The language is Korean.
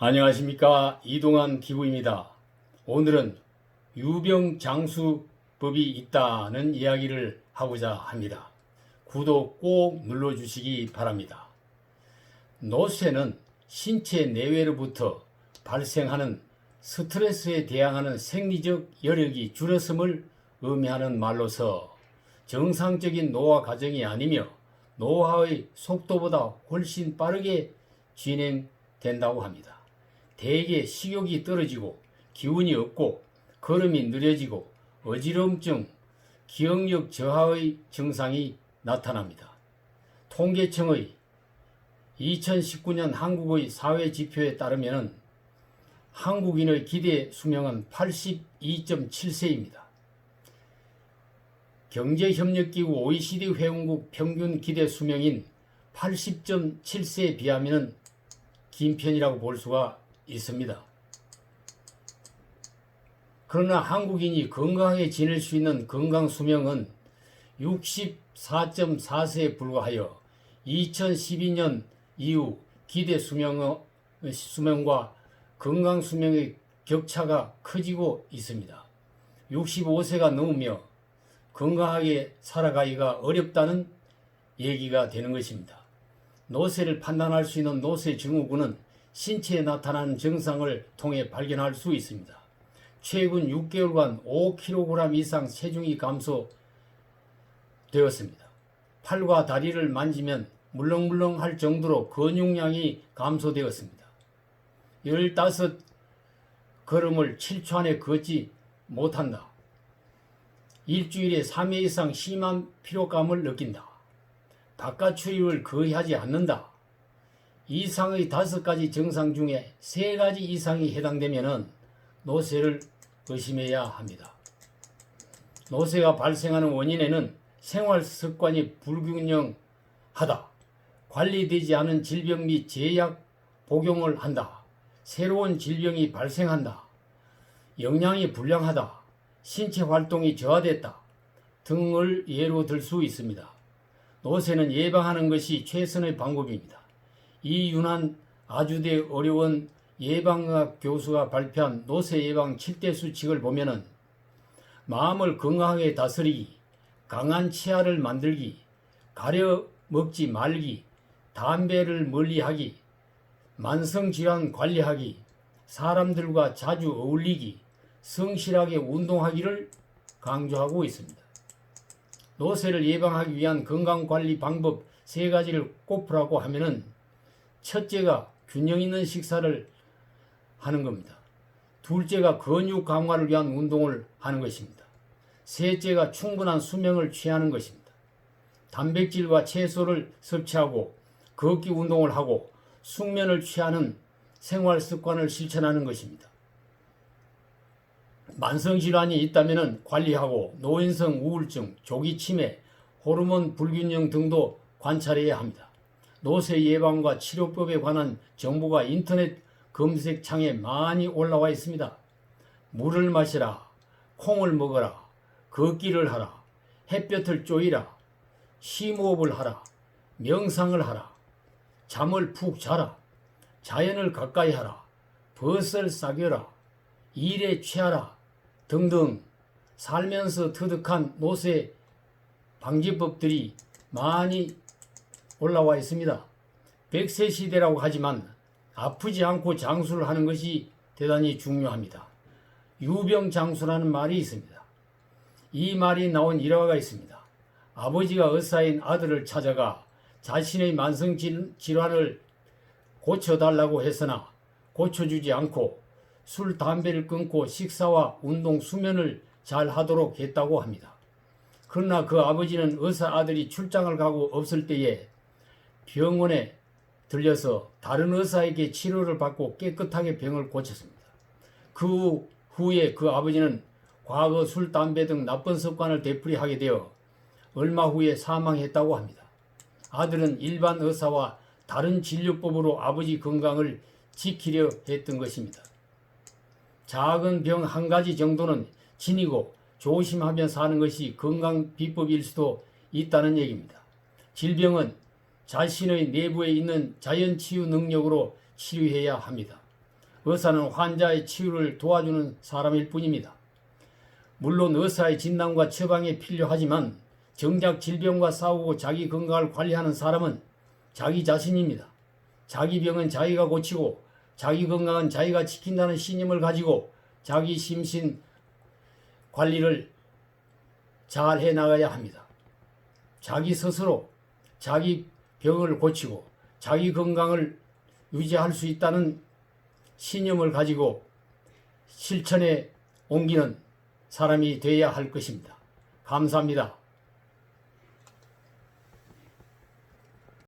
안녕하십니까, 이동환 기부입니다. 오늘은 유병장수법이 있다는 이야기를 하고자 합니다. 구독 꼭 눌러주시기 바랍니다. 노쇠는 신체 내외로부터 발생하는 스트레스에 대항하는 생리적 여력이 줄었음을 의미하는 말로서 정상적인 노화 과정이 아니며 노화의 속도보다 훨씬 빠르게 진행된다고 합니다. 대개 식욕이 떨어지고 기운이 없고 걸음이 느려지고 어지러움증, 기억력 저하의 증상이 나타납니다. 통계청의 2019년 한국의 사회지표에 따르면 한국인의 기대 수명은 82.7세입니다. 경제협력기구 OECD 회원국 평균 기대 수명인 80.7세에 비하면 긴 편이라고 볼 수가 있습니다. 그러나 한국인이 건강하게 지낼 수 있는 건강수명은 64.4세에 불과하여 2012년 이후 기대 수명과 건강수명의 격차가 커지고 있습니다. 65세가 넘으며 건강하게 살아가기가 어렵다는 얘기가 되는 것입니다. 노쇠를 판단할 수 있는 노쇠 증후군은 신체에 나타나는 증상을 통해 발견할 수 있습니다. 최근 6개월간 5kg 이상 체중이 감소되었습니다. 팔과 다리를 만지면 물렁물렁할 정도로 근육량이 감소되었습니다. 15걸음을 7초 안에 걷지 못한다. 일주일에 3회 이상 심한 피로감을 느낀다. 바깥 출입을 거의 하지 않는다. 이상의 5가지 증상 중에 3가지 이상이 해당되면 노쇠를 의심해야 합니다. 노쇠가 발생하는 원인에는 생활 습관이 불균형하다, 관리되지 않은 질병 및 제약 복용을 한다, 새로운 질병이 발생한다, 영양이 불량하다, 신체 활동이 저하됐다 등을 예로 들 수 있습니다. 노쇠는 예방하는 것이 최선의 방법입니다. 이윤한 아주대 의료원 예방의학 교수가 발표한 노쇠 예방 7대 수칙을 보면은 마음을 건강하게 다스리기, 강한 치아를 만들기, 가려 먹지 말기, 담배를 멀리하기, 만성질환 관리하기, 사람들과 자주 어울리기, 성실하게 운동하기를 강조하고 있습니다. 노쇠를 예방하기 위한 건강관리 방법 3가지를 꼽으라고 하면은 첫째가 균형 있는 식사를 하는 겁니다. 둘째가 근육 강화를 위한 운동을 하는 것입니다. 셋째가 충분한 수면을 취하는 것입니다. 단백질과 채소를 섭취하고 걷기 운동을 하고 숙면을 취하는 생활 습관을 실천하는 것입니다. 만성질환이 있다면 관리하고 노인성 우울증, 조기 치매, 호르몬 불균형 등도 관찰해야 합니다. 노쇠 예방과 치료법에 관한 정보가 인터넷 검색창에 많이 올라와 있습니다. 물을 마시라, 콩을 먹어라, 걷기를 하라, 햇볕을 쬐이라, 심호흡을 하라, 명상을 하라, 잠을 푹 자라, 자연을 가까이 하라, 벗을 싸겨라, 일에 취하라 등등 살면서 터득한 노쇠 방지법들이 많이 올라와 있습니다. 100세 시대라고 하지만 아프지 않고 장수를 하는 것이 대단히 중요합니다. 유병장수라는 말이 있습니다. 이 말이 나온 일화가 있습니다. 아버지가 의사인 아들을 찾아가 자신의 만성질환을 고쳐달라고 했으나 고쳐주지 않고 술, 담배를 끊고 식사와 운동, 수면을 잘 하도록 했다고 합니다. 그러나 그 아버지는 의사 아들이 출장을 가고 없을 때에 병원에 들려서 다른 의사에게 치료를 받고 깨끗하게 병을 고쳤습니다. 그 후에 그 아버지는 과거 술, 담배 등 나쁜 습관을 되풀이하게 되어 얼마 후에 사망했다고 합니다. 아들은 일반 의사와 다른 진료법으로 아버지 건강을 지키려 했던 것입니다. 작은 병 1가지 정도는 지니고 조심하며 사는 것이 건강 비법일 수도 있다는 얘기입니다. 질병은 자신의 내부에 있는 자연치유 능력으로 치료해야 합니다. 의사는 환자의 치유를 도와주는 사람일 뿐입니다. 물론 의사의 진단과 처방이 필요하지만 정작 질병과 싸우고 자기 건강을 관리하는 사람은 자기 자신입니다. 자기 병은 자기가 고치고 자기 건강은 자기가 지킨다는 신념을 가지고 자기 심신 관리를 잘 해나가야 합니다. 자기 스스로 자기 병을 고치고 자기 건강을 유지할 수 있다는 신념을 가지고 실천에 옮기는 사람이 되어야 할 것입니다. 감사합니다.